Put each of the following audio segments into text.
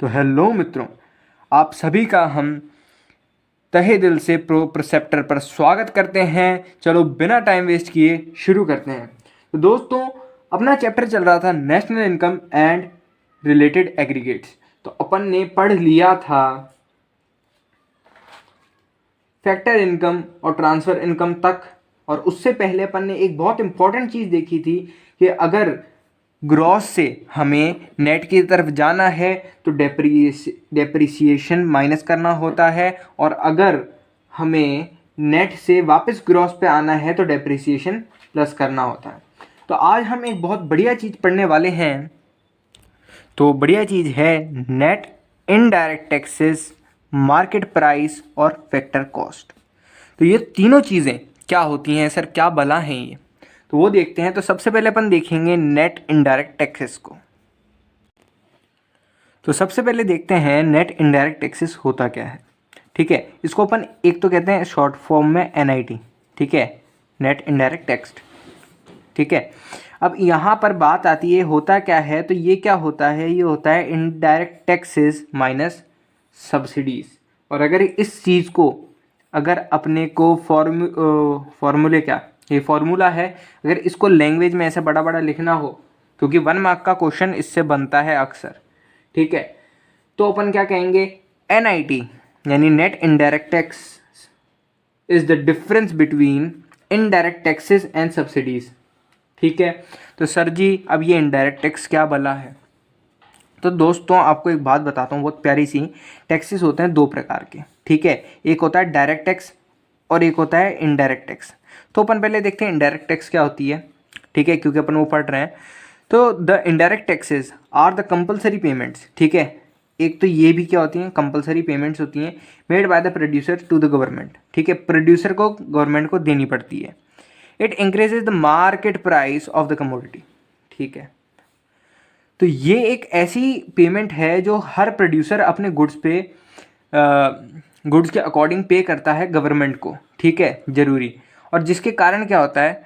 तो हेलो मित्रों, आप सभी का हम तहे दिल से प्रो परसेप्टर पर स्वागत करते हैं। चलो बिना टाइम वेस्ट किए शुरू करते हैं। तो दोस्तों, अपना चैप्टर चल रहा था national income and related aggregates. तो अपन ने पढ़ लिया था फैक्टर इनकम और ट्रांसफ़र इनकम तक, और उससे पहले अपन ने एक बहुत इंपॉर्टेंट चीज़ देखी थी कि अगर ग्रॉस से हमें नेट की तरफ जाना है तो डेप्रिसिएशन माइनस करना होता है, और अगर हमें नेट से वापस ग्रॉस पे आना है तो डेप्रिसिएशन प्लस करना होता है। तो आज हम एक बहुत बढ़िया चीज़ पढ़ने वाले हैं। तो बढ़िया चीज़ है net indirect taxes, market price और फैक्टर कॉस्ट। तो ये तीनों चीज़ें क्या होती हैं सर, क्या भला हैं ये, तो वो देखते हैं। तो सबसे पहले अपन देखेंगे नेट इनडायरेक्ट टैक्सेस को। तो सबसे पहले देखते हैं नेट इनडायरेक्ट टैक्सेस होता क्या है। ठीक है, इसको अपन एक तो कहते हैं शॉर्ट फॉर्म में NIT। ठीक है, नेट इनडायरेक्ट टैक्स। ठीक है, अब यहाँ पर बात आती है होता क्या है। तो ये क्या होता है, ये होता है इनडायरेक्ट टैक्सेस माइनस सब्सिडीज़। और अगर इस चीज़ को अगर अपने को फॉर्मूले क्या, ये फॉर्मूला है, अगर इसको लैंग्वेज में ऐसे बड़ा बड़ा लिखना हो, क्योंकि 1 मार्क का क्वेश्चन इससे बनता है अक्सर। ठीक है, तो अपन क्या कहेंगे, NIT यानी net indirect tax is the difference between indirect taxes and subsidies. ठीक है, तो सर जी अब ये इनडायरेक्ट टैक्स क्या भला है। तो दोस्तों आपको एक बात बताता हूँ बहुत प्यारी सी। टैक्सेस होते हैं दो प्रकार के। ठीक है, एक होता है डायरेक्ट टैक्स और एक होता है इनडायरेक्ट टैक्स। तो अपन पहले देखते हैं इनडायरेक्ट टैक्स क्या होती है। ठीक है, क्योंकि अपन वो पढ़ रहे हैं। तो the indirect taxes are the compulsory payments. ठीक है, एक तो ये भी क्या होती हैं, कंपलसरी पेमेंट्स होती हैं made by the producer to the government. ठीक है, प्रोड्यूसर को गवर्नमेंट को देनी पड़ती है। It increases the market price of the commodity. ठीक है, तो ये एक ऐसी पेमेंट है जो हर प्रोड्यूसर अपने गुड्स के अकॉर्डिंग पे करता है गवर्नमेंट को। ठीक है, ज़रूरी। और जिसके कारण क्या होता है,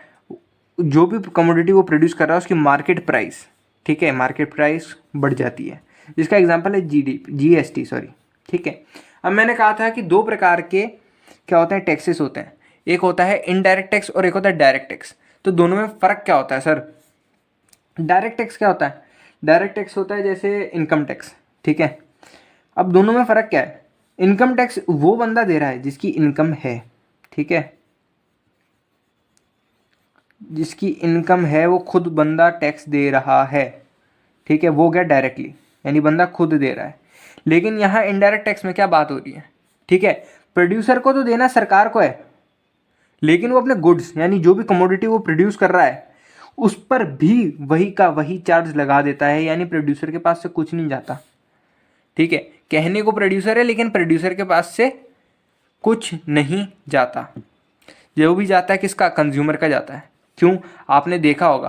जो भी कमोडिटी वो प्रोड्यूस कर रहा है उसकी मार्केट प्राइस, ठीक है, मार्केट प्राइस बढ़ जाती है। जिसका एग्जांपल है GST, सॉरी। ठीक है, अब मैंने कहा था कि दो प्रकार के क्या होते हैं, टैक्सेस होते हैं। एक होता है इनडायरेक्ट टैक्स और एक होता है डायरेक्ट टैक्स। तो दोनों में फ़र्क क्या होता है सर। डायरेक्ट टैक्स क्या होता है, डायरेक्ट टैक्स होता है जैसे इनकम टैक्स। ठीक है, अब दोनों में फ़र्क क्या है, इनकम टैक्स वो बंदा दे रहा है जिसकी इनकम है। ठीक है, जिसकी इनकम है वो खुद बंदा टैक्स दे रहा है। ठीक है, वो गया डायरेक्टली, यानी बंदा खुद दे रहा है। लेकिन यहाँ इनडायरेक्ट टैक्स में क्या बात हो रही है, ठीक है, प्रोड्यूसर को तो देना सरकार को है, लेकिन वो अपने गुड्स यानी जो भी कमोडिटी वो प्रोड्यूस कर रहा है उस पर भी वही का वही चार्ज लगा देता है, यानी प्रोड्यूसर के पास से कुछ नहीं जाता। ठीक है, कहने को प्रोड्यूसर है लेकिन प्रोड्यूसर के पास से कुछ नहीं जाता। जो भी जाता है किसका, कंज्यूमर का जाता है। क्यों, आपने देखा होगा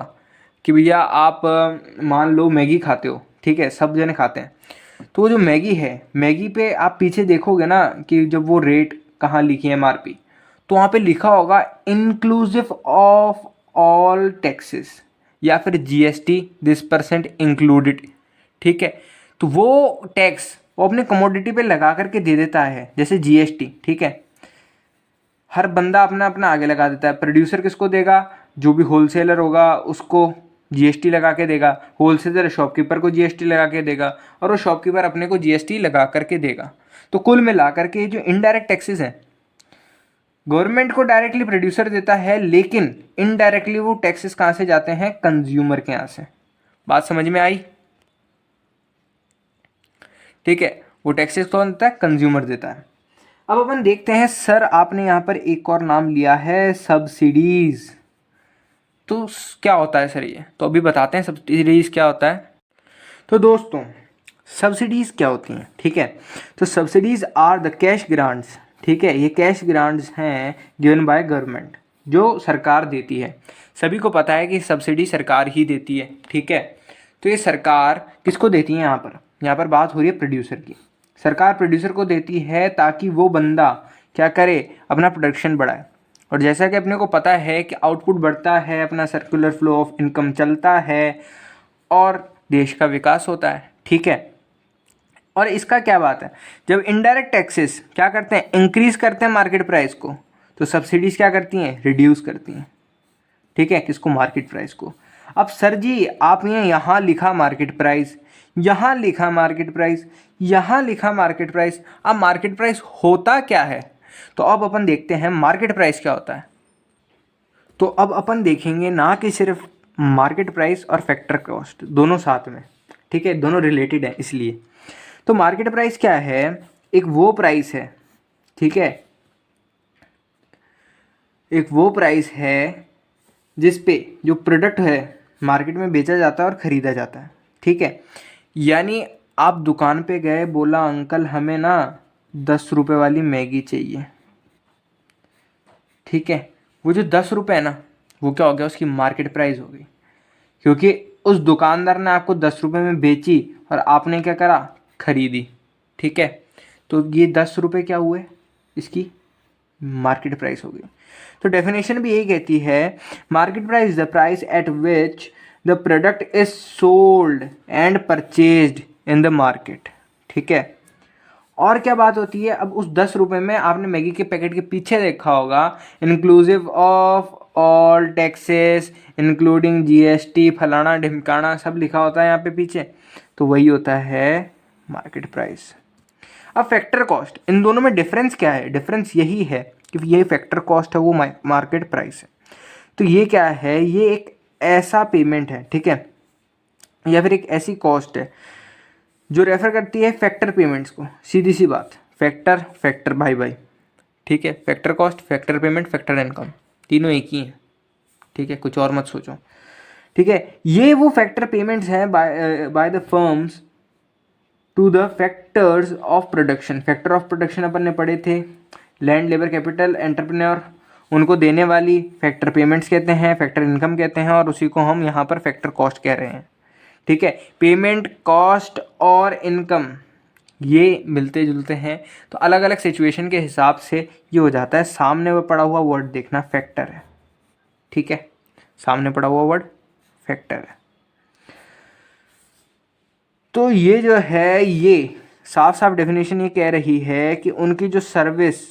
कि भैया आप मान लो मैगी खाते हो। ठीक है, सब जने खाते हैं। तो वो जो मैगी है, मैगी पे आप पीछे देखोगे ना कि जब वो रेट कहाँ लिखी है MRP, तो वहाँ पे लिखा होगा इंक्लूसिव ऑफ ऑल टैक्सेस या फिर GST दिस % इंक्लूडेड। ठीक है, तो वो टैक्स वो अपने कमोडिटी पे लगा करके दे देता है, जैसे GST। ठीक है, हर बंदा अपना अपना आगे लगा देता है। प्रोड्यूसर किसको देगा, जो भी होलसेलर होगा उसको GST लगा के देगा, होलसेलर शॉपकीपर को GST लगा के देगा, और वो शॉपकीपर अपने को GST लगा करके देगा। तो कुल मिला करके जो इनडायरेक्ट टैक्सेस हैं, गवर्नमेंट को डायरेक्टली प्रोड्यूसर देता है, लेकिन इनडायरेक्टली वो टैक्सेस कहाँ से जाते हैं, कंज्यूमर के यहाँ से। बात समझ में आई। ठीक है, वो टैक्सेस कौन देता है, कंज्यूमर देता है। अब अपन देखते हैं सर, आपने यहाँ पर एक और नाम लिया है सब्सिडीज। तो क्या होता है सर ये, तो अभी बताते हैं सब्सिडीज क्या होता है। तो दोस्तों सब्सिडीज़ क्या होती हैं, ठीक है, तो subsidies are the cash grants. ठीक है, ये कैश ग्रांट्स हैं गिवन बाय गवर्नमेंट, जो सरकार देती है। सभी को पता है कि सब्सिडी सरकार ही देती है। ठीक है, तो ये सरकार किसको देती है, यहाँ पर बात हो रही है प्रोड्यूसर की। सरकार प्रोड्यूसर को देती है ताकि वो बंदा क्या करे, अपना प्रोडक्शन बढ़ाए। और जैसा कि अपने को पता है कि आउटपुट बढ़ता है, अपना सर्कुलर फ्लो ऑफ इनकम चलता है और देश का विकास होता है। ठीक है, और इसका क्या बात है, जब इनडायरेक्ट टैक्सेस क्या करते हैं, इंक्रीज करते हैं मार्केट प्राइस को, तो सब्सिडीज क्या करती हैं, रिड्यूस करती हैं। ठीक है, किसको, मार्केट प्राइस को। अब सर जी आपने यहाँ लिखा मार्केट प्राइस, यहाँ लिखा मार्केट प्राइस, यहाँ लिखा मार्केट प्राइस, अब मार्केट प्राइस होता क्या है, तो अब अपन देखते हैं मार्केट प्राइस क्या होता है। तो अब अपन देखेंगे ना कि सिर्फ मार्केट प्राइस और फैक्टर कॉस्ट दोनों साथ में, ठीक है, दोनों रिलेटेड है इसलिए। तो मार्केट प्राइस क्या है, एक वो प्राइस है, ठीक है, एक वो प्राइस है जिस पे जो प्रोडक्ट है मार्केट में बेचा जाता है और ख़रीदा जाता है। ठीक है, यानी आप दुकान पे गए, बोला अंकल हमें ना 10 रुपये वाली मैगी चाहिए। ठीक है, वो जो 10 रुपये है ना, वो क्या हो गया, उसकी मार्केट प्राइस हो गई, क्योंकि उस दुकानदार ने आपको 10 रुपये में बेची और आपने क्या करा, खरीदी। ठीक है, तो ये 10 रुपये क्या हुए, इसकी मार्केट प्राइस हो गई। तो डेफिनेशन भी यही कहती है, market price the price at which the product is sold and purchased in the market. ठीक है, और क्या बात होती है, अब उस 10 रुपये में आपने मैगी के पैकेट के पीछे देखा होगा, inclusive of all taxes including GST फलाना ढिमकाना सब लिखा होता है यहाँ पे पीछे, तो वही होता है मार्केट प्राइस। अब फैक्टर कॉस्ट, इन दोनों में डिफरेंस क्या है, डिफरेंस यही है कि ये फैक्टर कॉस्ट है, वो मार्केट प्राइस है। तो ये क्या है, ये एक ऐसा पेमेंट है, ठीक है, या फिर एक ऐसी कॉस्ट है जो रेफर करती है फैक्टर पेमेंट्स को। सीधी सी बात, फैक्टर फैक्टर भाई भाई, ठीक है, factor cost, factor payment, factor income, तीनों एक ही हैं। ठीक है, कुछ और मत सोचो। ठीक है, ये वो फैक्टर पेमेंट्स हैं by the firms to the factors of production. Factor of production अपन ने पढ़े थे, लैंड, लेबर, कैपिटल, एंटरप्रेन्योर, उनको देने वाली फैक्टर पेमेंट्स कहते हैं, फैक्टर इनकम कहते हैं, और उसी को हम यहाँ पर फैक्टर कॉस्ट कह रहे हैं। ठीक है, पेमेंट, कॉस्ट और इनकम ये मिलते जुलते हैं, तो अलग अलग सिचुएशन के हिसाब से ये हो जाता है। सामने वो पड़ा हुआ वर्ड देखना फैक्टर है। ठीक है, सामने पड़ा हुआ वर्ड फैक्टर है। तो ये जो है, ये साफ साफ डेफिनेशन ये कह रही है कि उनकी जो सर्विस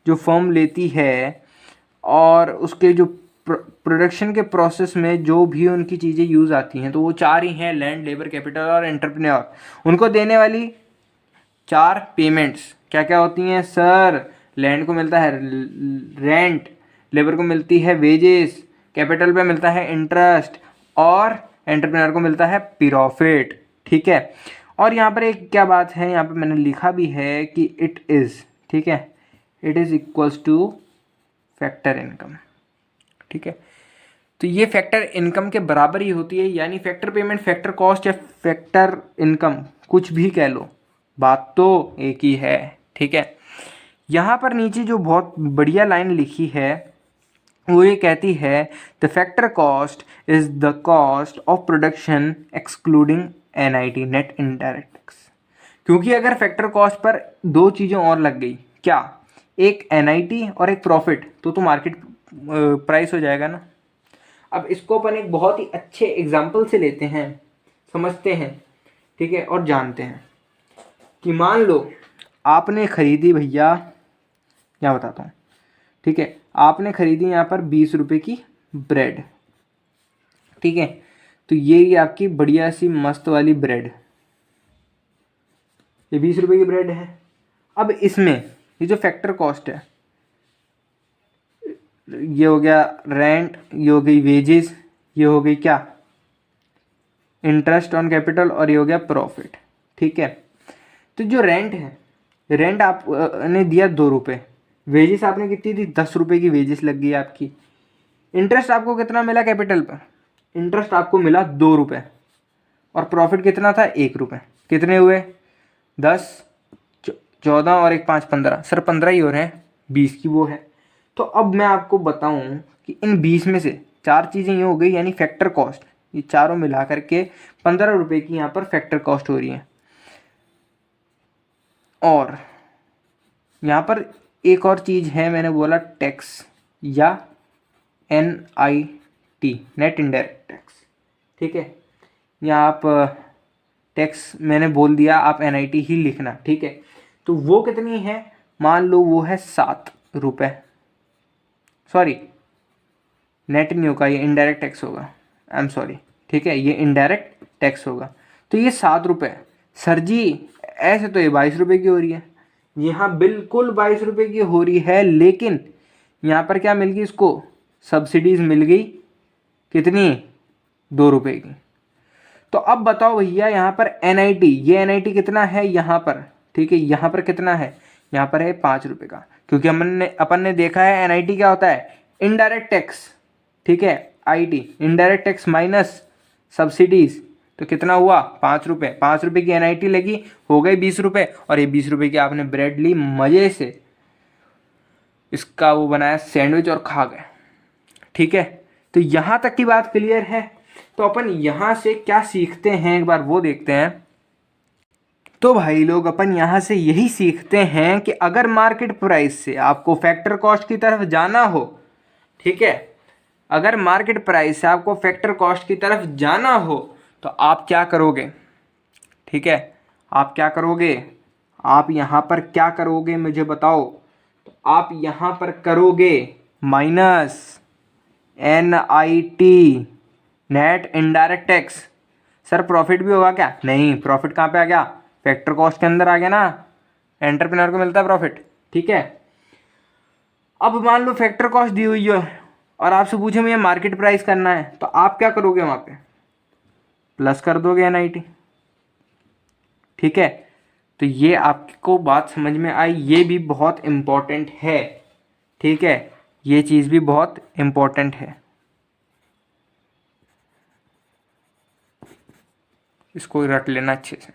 जो फर्म लेती है और उसके जो प्रोडक्शन के प्रोसेस में जो भी उनकी चीज़ें यूज़ आती हैं, तो वो चार ही हैं, लैंड, लेबर, कैपिटल और एंटरप्रेन्योर। उनको देने वाली चार पेमेंट्स क्या क्या होती हैं सर, लैंड को मिलता है रेंट, लेबर को मिलती है वेजेस, कैपिटल पे मिलता है इंटरेस्ट और एंटरप्रेन्योर को मिलता है प्रॉफिट। ठीक है, और यहाँ पर एक क्या बात है, यहाँ पर मैंने लिखा भी है कि इट इज़, ठीक है, it is equals two factor income. ठीक है, तो ये फैक्टर इनकम के बराबर ही होती है, यानी फैक्टर पेमेंट, फैक्टर कॉस्ट या फैक्टर इनकम कुछ भी कह लो, बात तो एक ही है। ठीक है, यहाँ पर नीचे जो बहुत बढ़िया लाइन लिखी है वो ये कहती है, the factor cost is the cost of production excluding NIT, net indirect tax. क्योंकि अगर फैक्टर कॉस्ट पर दो चीज़ें और लग गई, क्या, एक एनआईटी और एक प्रॉफिट, तो मार्केट प्राइस हो जाएगा ना। अब इसको अपन एक बहुत ही अच्छे एग्जाम्पल से लेते हैं, समझते हैं, ठीक है, और जानते हैं कि मान लो आपने खरीदी, भैया क्या बताता हूँ, ठीक है, आपने खरीदी यहाँ पर 20 रुपये की ब्रेड। ठीक है, तो ये आपकी बढ़िया सी मस्त वाली ब्रेड, ये 20 रुपये की ब्रेड है। अब इसमें ये जो फैक्टर कॉस्ट है, ये हो गया रेंट, ये हो गई वेजेस, ये हो गई क्या, इंटरेस्ट ऑन कैपिटल, और ये हो गया प्रॉफिट। ठीक है, तो जो रेंट है, रेंट आपने दिया 2 रुपये, वेजेस आपने कितनी दी, 10 रुपये की वेजेस लग गई आपकी। इंटरेस्ट आपको कितना मिला कैपिटल पर, इंटरेस्ट आपको मिला 2 रुपये, और प्रॉफिट कितना था, 1 रुपये। कितने हुए, 10, 14 और 1 5 15, सर 15 ही हो रहे हैं, 20 की वो है। तो अब मैं आपको बताऊं कि इन 20 में से चार चीज़ें ये हो गई, यानी फैक्टर कॉस्ट, ये चारों मिला करके 15 रुपये की यहाँ पर फैक्टर कॉस्ट हो रही है। और यहाँ पर एक और चीज़ है, मैंने बोला टैक्स या NIT, नेट इनडायरेक्ट टैक्स। ठीक है, या आप टैक्स मैंने बोल दिया, आप NIT ही लिखना, ठीक है। तो वो कितनी है, मान लो वो है 7 रुपये, सॉरी नेट नहीं होगा, ये इनडायरेक्ट टैक्स होगा, आई एम सॉरी, ठीक है, ये इनडायरेक्ट टैक्स होगा। तो ये 7 रुपये, सर जी ऐसे तो ये 22 रुपये की हो रही है, यहाँ बिल्कुल 22 रुपये की हो रही है, लेकिन यहाँ पर क्या मिल गई इसको, सब्सिडीज़ मिल गई, कितनी, 2 रुपये की। तो अब बताओ भैया यहाँ पर NIT, ये NIT कितना है यहाँ पर, ठीक है, यहाँ पर कितना है, यहाँ पर है 5 रुपये का, क्योंकि अपन ने देखा है NIT क्या होता है, इनडायरेक्ट टैक्स, ठीक है, IT indirect tax minus subsidies, तो कितना हुआ 5 रुपये, 5 रुपये की NIT लगी, हो गई 20 रुपये, और ये 20 रुपये की आपने ब्रेड ली, मज़े से इसका वो बनाया सैंडविच और खा गए, ठीक है। तो यहाँ तक की बात क्लियर है। तो अपन यहाँ से क्या सीखते हैं एक बार वो देखते हैं। तो भाई लोग अपन यहाँ से यही सीखते हैं कि अगर मार्केट प्राइस से आपको फैक्टर कॉस्ट की तरफ जाना हो, ठीक है, अगर मार्केट प्राइस से आपको फैक्टर कॉस्ट की तरफ जाना हो तो आप क्या करोगे, ठीक है, आप क्या करोगे, आप यहाँ पर क्या करोगे मुझे बताओ। तो आप यहाँ पर करोगे minus NIT net indirect tax. Sir profit भी होगा क्या, नहीं, प्रॉफिट कहाँ पे आ गया, फैक्टर कॉस्ट के अंदर आ गया ना, एंटरप्रेन्योर को मिलता है प्रॉफिट, ठीक है। अब मान लो फैक्टर कॉस्ट दी हुई है और आपसे पूछे मुझे मार्केट प्राइस करना है, तो आप क्या करोगे, वहाँ पे प्लस कर दोगे NIT, ठीक है। तो ये आपको बात समझ में आई, ये भी बहुत इम्पोर्टेंट है, ठीक है, ये चीज़ भी बहुत इम्पोर्टेंट है, इसको रट लेना अच्छे से।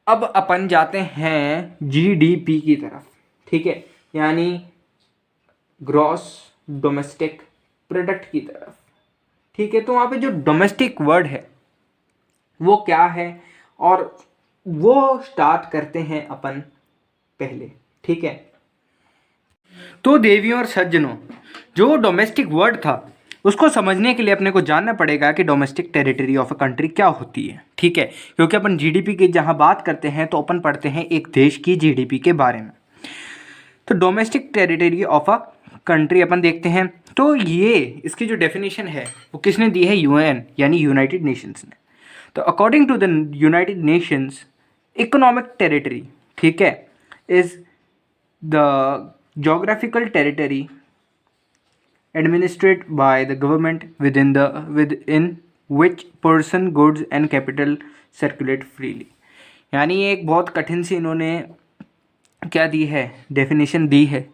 अब अपन जाते हैं GDP की तरफ, ठीक है, यानी ग्रॉस डोमेस्टिक प्रोडक्ट की तरफ, ठीक है। तो वहाँ पे जो डोमेस्टिक वर्ड है वो क्या है, और वो स्टार्ट करते हैं अपन पहले, ठीक है। तो देवियों और सज्जनों, जो डोमेस्टिक वर्ड था उसको समझने के लिए अपने को जानना पड़ेगा कि domestic territory of a country क्या होती है, ठीक है। क्योंकि अपन GDP की जहाँ बात करते हैं तो अपन पढ़ते हैं एक देश की GDP के बारे में। तो domestic territory of a country अपन देखते हैं, तो ये इसकी जो डेफिनेशन है वो किसने दी है, UN यानी यूनाइटेड नेशंस ने। तो according to the United Nations economic territory, ठीक है, is the geographical territory administered by the government within which person, goods and capital circulate freely। यानी एक बहुत कठिन सी इन्होंने क्या दी है, डेफिनेशन दी है,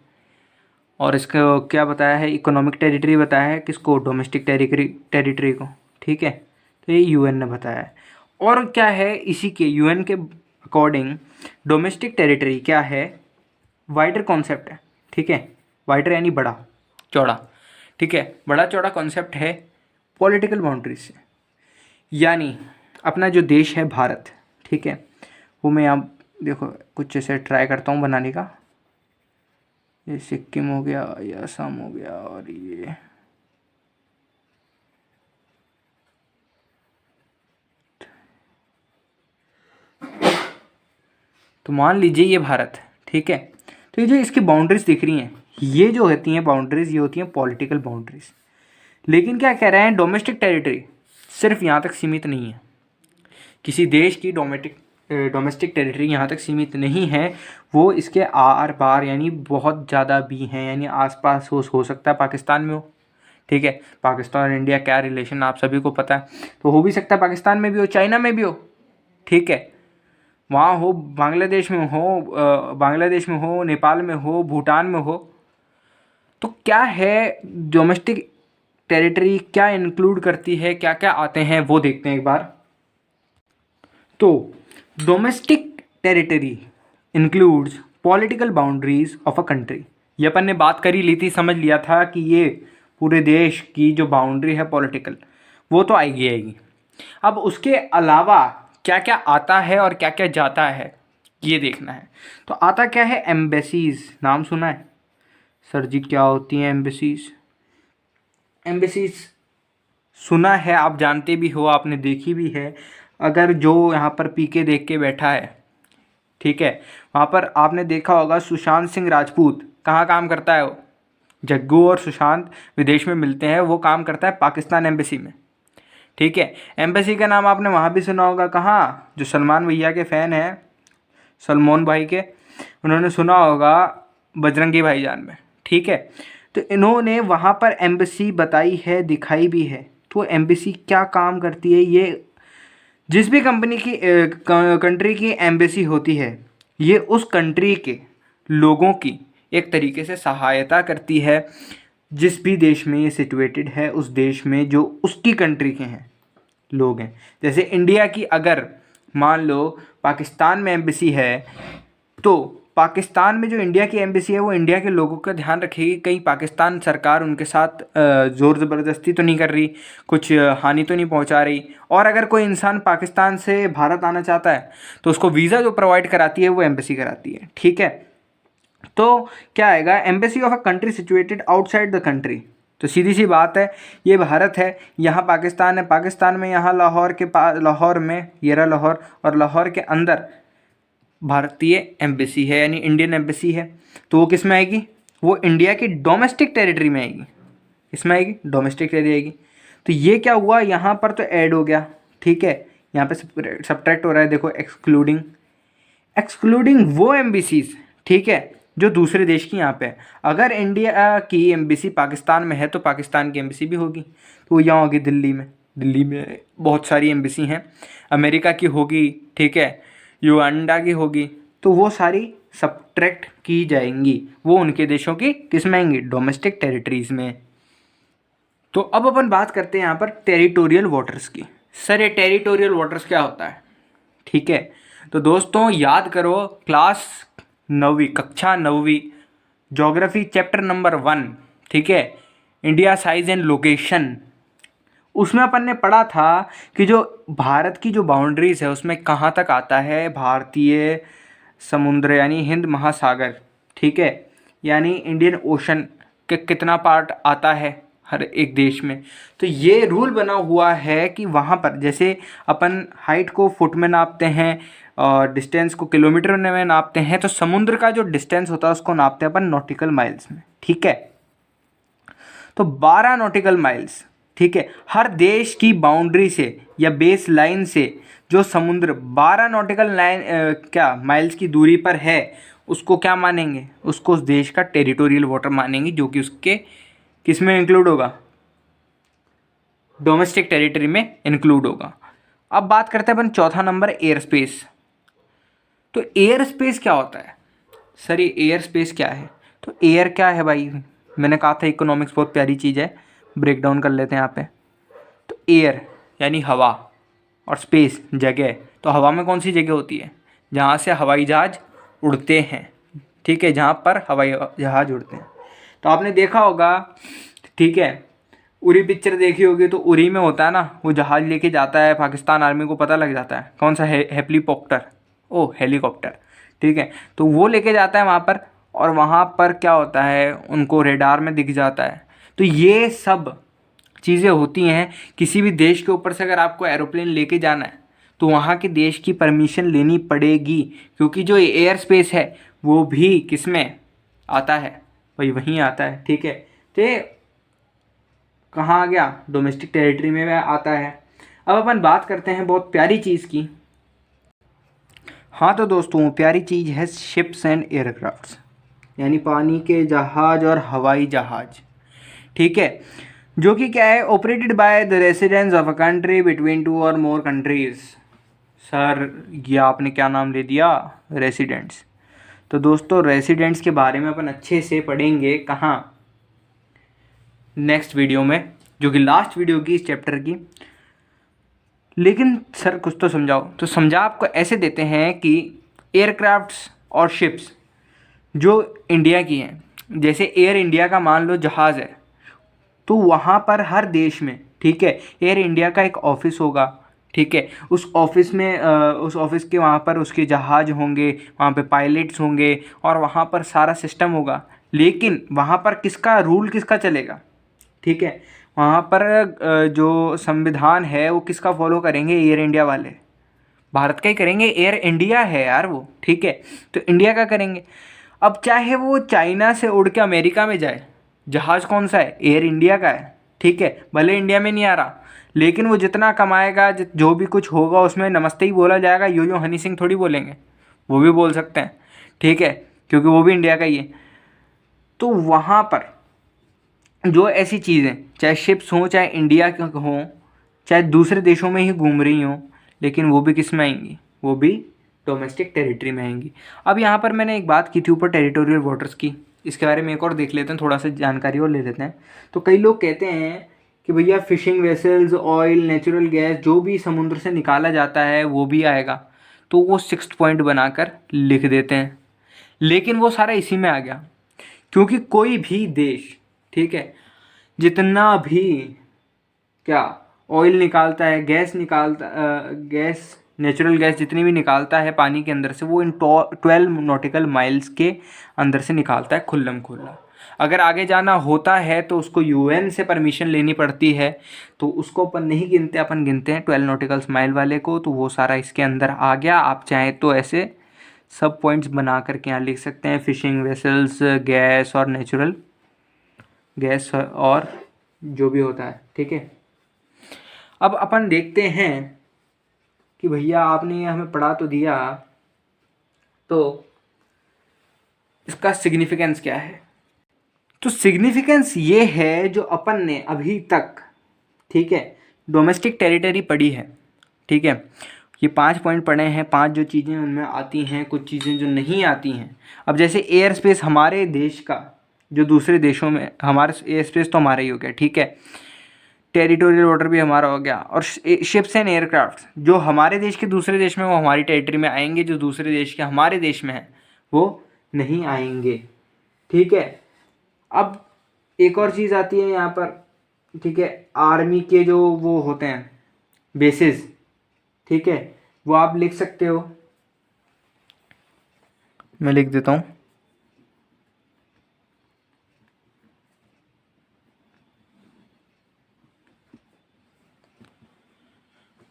और इसको क्या बताया है, इकोनॉमिक टेरिटरी बताया है किसको, डोमेस्टिक टेरिटरी को, ठीक है। तो ये UN ने बताया है। और क्या है, इसी के UN के अकॉर्डिंग डोमेस्टिक टेरिटरी क्या है, वाइडर कॉन्सेप्ट है, ठीक है, वाइडर यानी बड़ा चौड़ा, ठीक है, बड़ा चौड़ा कॉन्सेप्ट है पॉलिटिकल बाउंड्रीज से। यानी अपना जो देश है भारत, ठीक है, वो मैं आप देखो कुछ ऐसे ट्राई करता हूँ बनाने का, ये सिक्किम हो गया, ये असम हो गया, और ये तो मान लीजिए ये भारत, ठीक है। तो ये जो इसकी बाउंड्रीज दिख रही हैं, ये जो होती हैं बाउंड्रीज, ये होती हैं पॉलिटिकल बाउंड्रीज। लेकिन क्या कह रहे हैं, डोमेस्टिक टेरिटरी सिर्फ यहाँ तक सीमित नहीं है, किसी देश की डोमेस्टिक टेरिटरी यहाँ तक सीमित नहीं है, वो इसके आर पार यानी बहुत ज़्यादा भी हैं, यानी आसपास हो सकता है पाकिस्तान में हो, ठीक है, पाकिस्तान और इंडिया क्या रिलेशन आप सभी को पता है, तो हो भी सकता है पाकिस्तान में भी हो, चाइना में भी हो, ठीक है, वहाँ हो, बांग्लादेश में हो, नेपाल में हो, भूटान में हो। तो क्या है डोमेस्टिक टेरिटरी, क्या इंक्लूड करती है, क्या क्या आते हैं वो देखते हैं एक बार। तो domestic territory includes political boundaries of a country. ये अपन ने बात करी ली थी, समझ लिया था कि ये पूरे देश की जो बाउंड्री है पॉलिटिकल, वो तो आएगी। अब उसके अलावा क्या क्या आता है और क्या क्या जाता है ये देखना है। तो आता क्या है, एम्बेसीज, नाम सुना है सर जी, क्या होती हैं एम्बेसीज? एम्बेसीज सुना है, आप जानते भी हो, आपने देखी भी है। अगर जो यहाँ पर पीके देख के बैठा है, ठीक है, वहाँ पर आपने देखा होगा सुशांत सिंह राजपूत कहाँ काम करता है वो, जग्गू और सुशांत विदेश में मिलते हैं, वो काम करता है पाकिस्तान एम्बेसी में, ठीक है। एम्बेसी का नाम आपने वहाँ भी सुना होगा, कहाँ, जो सलमान भैया के फ़ैन हैं, सलमान भाई के, उन्होंने सुना होगा बजरंगी भाईजान में, ठीक है। तो इन्होंने वहाँ पर एम्बेसी बताई है, दिखाई भी है। तो एम्बेसी क्या काम करती है, ये जिस भी कंपनी की कंट्री की एम्बेसी होती है, ये उस कंट्री के लोगों की एक तरीके से सहायता करती है, जिस भी देश में ये सिचुएटेड है, उस देश में जो उसकी कंट्री के हैं लोग हैं। जैसे इंडिया की अगर मान लो पाकिस्तान में एम्बेसी है, तो पाकिस्तान में जो इंडिया की एम्बेसी है वो इंडिया के लोगों का ध्यान रखेगी, कहीं पाकिस्तान सरकार उनके साथ ज़ोर ज़बरदस्ती तो नहीं कर रही, कुछ हानि तो नहीं पहुंचा रही। और अगर कोई इंसान पाकिस्तान से भारत आना चाहता है तो उसको वीज़ा जो प्रोवाइड कराती है वो एम्बेसी कराती है, ठीक है। तो क्या आएगा, embassy of a country situated outside the country. तो सीधी सी बात है, ये भारत है, यहाँ पाकिस्तान है, पाकिस्तान में यहाँ लाहौर के पास, लाहौर में ये रहा लाहौर, और लाहौर के अंदर भारतीय एम्बेसी है, यानी इंडियन एम्बेसी है। तो वो किस में आएगी, वो इंडिया की डोमेस्टिक टेरिटरी में आएगी। किस में आएगी, डोमेस्टिक टेरिटरी आएगी। तो ये क्या हुआ, यहाँ पर तो ऐड हो गया, ठीक है, यहाँ पे सब्ट्रैक्ट हो रहा है, देखो एक्सक्लूडिंग, एक्सक्लूडिंग वो एम्बेसीज, ठीक है, जो दूसरे देश की यहाँ पे है। अगर इंडिया की एम्बेसी पाकिस्तान में है तो पाकिस्तान की एम्बेसी भी होगी, तो वो यहाँ होगी दिल्ली में। दिल्ली में बहुत सारी एम्बेसी हैं, अमेरिका की होगी, ठीक है, युगांडा की होगी, तो वो सारी सब्ट्रैक्ट की जाएंगी, वो उनके देशों की किस में आएंगी, डोमेस्टिक टेरिटरीज में। तो अब अपन बात करते हैं यहाँ पर टेरिटोरियल वाटर्स की। सर ये टेरिटोरियल वाटर्स क्या होता है, ठीक है। तो दोस्तों याद करो, क्लास 9वीं, कक्षा 9वीं ज्योग्राफी चैप्टर नंबर 1, ठीक है, इंडिया साइज एंड लोकेशन, उसमें अपन ने पढ़ा था कि जो भारत की जो बाउंड्रीज है उसमें कहाँ तक आता है भारतीय समुद्र यानी हिंद महासागर, ठीक है, यानी इंडियन ओशन के कितना पार्ट आता है हर एक देश में। तो ये रूल बना हुआ है कि वहाँ पर जैसे अपन हाइट को फुट में नापते हैं और डिस्टेंस को किलोमीटर में नापते हैं, तो समुद्र का जो डिस्टेंस होता है उसको नापते हैं अपन नॉटिकल माइल्स में, ठीक है। तो 12 नॉटिकल माइल्स, ठीक है, हर देश की बाउंड्री से या बेस लाइन से जो समुद्र 12 नॉटिकल लाइन क्या माइल्स की दूरी पर है, उसको क्या मानेंगे, उसको उस देश का टेरिटोरियल वाटर मानेंगे, जो कि उसके किस में इंक्लूड होगा, डोमेस्टिक टेरिटरी में इंक्लूड होगा। अब बात करते हैं अपन चौथा नंबर, एयर स्पेस। तो एयर स्पेस क्या होता है, सर ये एयर स्पेस क्या है। तो एयर क्या है भाई, मैंने कहा था इकोनॉमिक्स बहुत प्यारी चीज़ है, ब्रेक डाउन कर लेते हैं यहाँ पे। तो एयर यानी हवा और स्पेस जगह। तो हवा में कौन सी जगह होती है, जहाँ से हवाई जहाज़ उड़ते हैं, ठीक है, जहाँ पर हवाई जहाज़ उड़ते हैं। तो आपने देखा होगा, ठीक है, उरी पिक्चर देखी होगी, तो उरी में होता है ना, वो जहाज़ लेके जाता है, पाकिस्तान आर्मी को पता लग जाता है कौन सा हेलीकॉप्टर, ओ हेलीकॉप्टर, ठीक है, तो वो लेके जाता है वहाँ पर, और वहाँ पर क्या होता है, उनको रेडार में दिख जाता है। तो ये सब चीज़ें होती हैं, किसी भी देश के ऊपर से अगर आपको एरोप्लेन लेके जाना है तो वहाँ के देश की परमिशन लेनी पड़ेगी, क्योंकि जो एयर स्पेस है वो भी किस में आता है, वही वहीं आता है, ठीक है। तो कहाँ आ गया, डोमेस्टिक टेरिटरी में आता है। अब अपन बात करते हैं बहुत प्यारी चीज़ की। हाँ तो दोस्तों प्यारी चीज़ है शिप्स एंड एयरक्राफ्ट्स, यानी पानी के जहाज़ और हवाई जहाज़, ठीक है, जो कि क्या है, operated by the residents of a country between 2 और मोर कंट्रीज। सर ये आपने क्या नाम ले दिया, रेसिडेंट्स। तो दोस्तों रेसिडेंट्स के बारे में अपन अच्छे से पढ़ेंगे कहाँ, नेक्स्ट वीडियो में, जो कि लास्ट वीडियो की इस चैप्टर की। लेकिन सर कुछ तो समझाओ। तो समझा आपको ऐसे देते हैं कि एयरक्राफ्ट्स और शिप्स जो इंडिया की हैं, जैसे एयर इंडिया का मान लो जहाज़ है, तो वहाँ पर हर देश में, ठीक है, एयर इंडिया का एक ऑफिस होगा, ठीक है, उस ऑफिस में उस ऑफिस के वहाँ पर उसके जहाज़ होंगे, वहाँ पे पायलट्स होंगे और वहाँ पर सारा सिस्टम होगा। लेकिन वहाँ पर किसका रूल किसका चलेगा, ठीक है, वहाँ पर जो संविधान है वो किसका फॉलो करेंगे, एयर इंडिया वाले, भारत का ही करेंगे, एयर इंडिया है यार वो, ठीक है, तो इंडिया का करेंगे। अब चाहे वो चाइना से उड़ के अमेरिका में जाए, जहाज़ कौन सा है, एयर इंडिया का है, ठीक है, भले इंडिया में नहीं आ रहा, लेकिन वो जितना कमाएगा, जो भी कुछ होगा उसमें नमस्ते ही बोला जाएगा, यो हनी सिंह थोड़ी बोलेंगे, वो भी बोल सकते हैं, ठीक है, क्योंकि वो भी इंडिया का ही है। तो वहाँ पर जो ऐसी चीज़ें, चाहे शिप्स हों, चाहे इंडिया के हों, चाहे दूसरे देशों में ही घूम रही हों, लेकिन वो भी किस में आएंगी, वो भी डोमेस्टिक टेरिटरी में आएंगी। अब यहाँ पर मैंने एक बात की थी ऊपर टेरिटोरियल वाटर्स की, इसके बारे में एक और देख लेते हैं, थोड़ा सा जानकारी और ले लेते हैं। तो कई लोग कहते हैं कि भैया fishing vessels, oil, natural gas, जो भी समुद्र से निकाला जाता है वो भी आएगा, तो वो 6th पॉइंट बनाकर लिख देते हैं, लेकिन वो सारा इसी में आ गया, क्योंकि कोई भी देश, ठीक है, जितना भी क्या ऑयल निकालता है, गैस निकालता, गैस, नेचुरल गैस जितनी भी निकालता है पानी के अंदर से, वो इन 12 नॉटिकल माइल्स के अंदर से निकालता है खुल्लम खुल्ला। अगर आगे जाना होता है तो उसको यूएन से परमिशन लेनी पड़ती है, तो उसको अपन नहीं गिनते, अपन गिनते हैं 12 नॉटिकल्स माइल वाले को, तो वो सारा इसके अंदर आ गया। आप चाहें तो ऐसे सब पॉइंट्स बना करके यहाँ लिख सकते हैं, फिशिंग वेसल्स, गैस और नेचुरल गैस और जो भी होता है, ठीक है। अब अपन देखते हैं कि भैया आपने हमें पढ़ा तो दिया, तो इसका सिग्निफिकेंस क्या है। तो सिग्निफिकेंस ये है जो अपन ने अभी तक, ठीक है, डोमेस्टिक टेरिटरी पढ़ी है, ठीक है, ये 5 पॉइंट पढ़े हैं, 5 जो चीज़ें उनमें आती हैं, कुछ चीज़ें जो नहीं आती हैं। अब जैसे एयर स्पेस हमारे देश का, जो दूसरे देशों में, हमारा एयर स्पेस तो हमारा ही हो गया, ठीक है, टेरिटोरियल वाटर भी हमारा हो गया, और शिप्स एंड एयरक्राफ्ट जो हमारे देश के दूसरे देश में, वो हमारी टेरिटरी में आएंगे, जो दूसरे देश के हमारे देश में है वो नहीं आएंगे, ठीक है। अब एक और चीज़ आती है यहाँ पर, ठीक है, आर्मी के जो वो होते हैं बेसिस, ठीक है, वो आप लिख सकते हो, मैं लिख देता हूँ।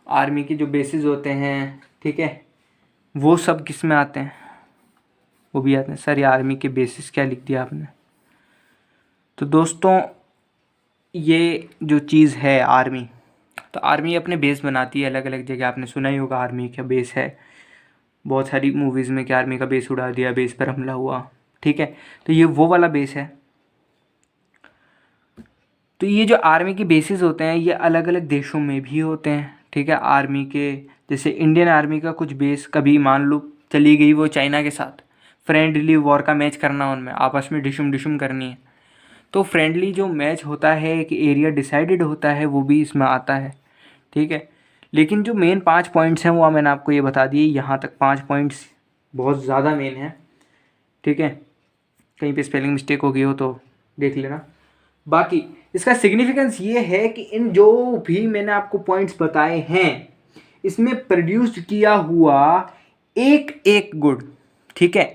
आर्मी के जो बेसिस होते हैं, ठीक है, वो सब किस में आते हैं, वो भी आते हैं। सर ये आर्मी के बेसिस क्या लिख दिया आपने। तो दोस्तों ये जो चीज़ है आर्मी, तो आर्मी अपने बेस बनाती है अलग अलग जगह, आपने सुना ही होगा आर्मी का बेस है, बहुत सारी मूवीज़ में कि आर्मी का बेस उड़ा दिया, बेस पर हमला हुआ, ठीक है, तो ये वो वाला बेस है। तो ये जो आर्मी के बेसिस होते हैं ये अलग अलग देशों में भी होते हैं, ठीक है। आर्मी के जैसे इंडियन आर्मी का कुछ बेस, कभी मान लो चली गई वो चाइना के साथ, फ्रेंडली वॉर का मैच करना, उनमें आपस में डिशुम डिशुम करनी है, तो फ्रेंडली जो मैच होता है, एक एरिया डिसाइडेड होता है, वो भी इसमें आता है, ठीक है। लेकिन जो मेन 5 पॉइंट्स हैं वो मैंने आपको ये बता दिए, यहाँ तक 5 पॉइंट्स बहुत ज़्यादा मेन है, ठीक है, कहीं पे स्पेलिंग मिस्टेक हो गई हो तो देख लेना। बाकी इसका सिग्निफिकेंस ये है कि इन जो भी मैंने आपको पॉइंट्स बताए हैं, इसमें प्रोड्यूस किया हुआ एक एक गुड, ठीक है,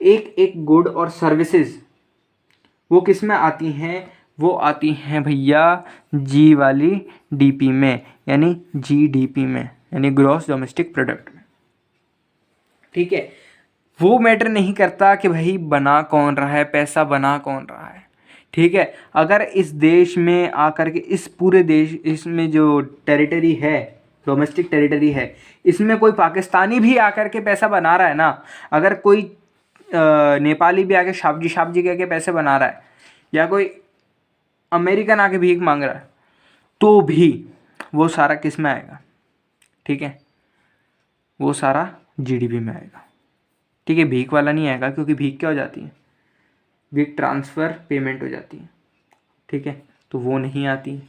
एक एक गुड और सर्विसेज वो किस में आती हैं, वो आती हैं भैया जी वाली डीपी में, यानी जीडीपी में, यानी ग्रॉस डोमेस्टिक प्रोडक्ट में, ठीक है। वो मैटर नहीं करता कि भाई बना कौन रहा है, पैसा बना कौन रहा है, ठीक है। अगर इस देश में आकर के, इस पूरे देश, इसमें जो टेरिटरी है, डोमेस्टिक टेरिटरी है, इसमें कोई पाकिस्तानी भी आकर के पैसा बना रहा है ना, अगर कोई नेपाली भी आके शाबजी कह के पैसे बना रहा है, या कोई अमेरिकन आके भीख मांग रहा है, तो भी वो सारा किस में आएगा, ठीक है, वो सारा जीडीपी में आएगा, ठीक है। भीख वाला नहीं आएगा, क्योंकि भीख क्या हो जाती है, भीख ट्रांसफ़र पेमेंट हो जाती है, ठीक है, तो वो नहीं आती,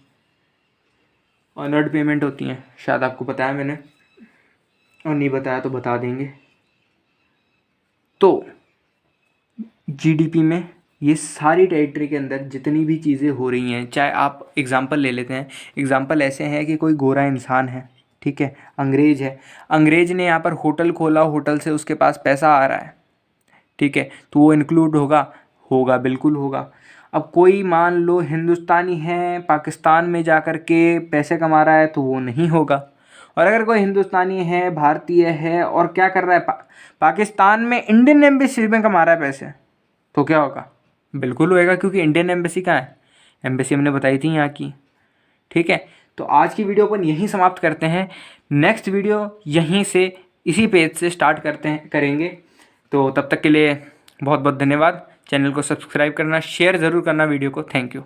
ऑनर्ड पेमेंट होती हैं, शायद आपको बताया मैंने, और नहीं बताया तो बता देंगे। तो जीडीपी में ये सारी टेरिटरी के अंदर जितनी भी चीज़ें हो रही हैं, चाहे आप एग्ज़ाम्पल ले लेते हैं, एग्ज़ाम्पल ऐसे हैं कि कोई गोरा इंसान है, ठीक है, अंग्रेज़ है, अंग्रेज़ ने यहाँ पर होटल खोला, होटल से उसके पास पैसा आ रहा है, ठीक है, तो वो इंक्लूड होगा, होगा, बिल्कुल होगा। अब कोई मान लो हिंदुस्तानी है, पाकिस्तान में जा कर के पैसे कमा रहा है, तो वो नहीं होगा, और अगर कोई हिंदुस्तानी है, भारतीय है और क्या कर रहा है, पाकिस्तान में इंडियन एम्बेसी में कमा रहा है पैसे, तो क्या होगा? बिल्कुल होएगा, क्योंकि इंडियन एम्बेसी कहाँ है? एम्बेसी हमने बताई थी यहाँ की। ठीक है, तो आज की वीडियो अपन यहीं समाप्त करते हैं। नेक्स्ट वीडियो यहीं से इसी पेज से स्टार्ट करेंगे। तो तब तक के लिए बहुत बहुत धन्यवाद। चैनल को सब्सक्राइब करना, शेयर ज़रूर करना वीडियो को। Thank you.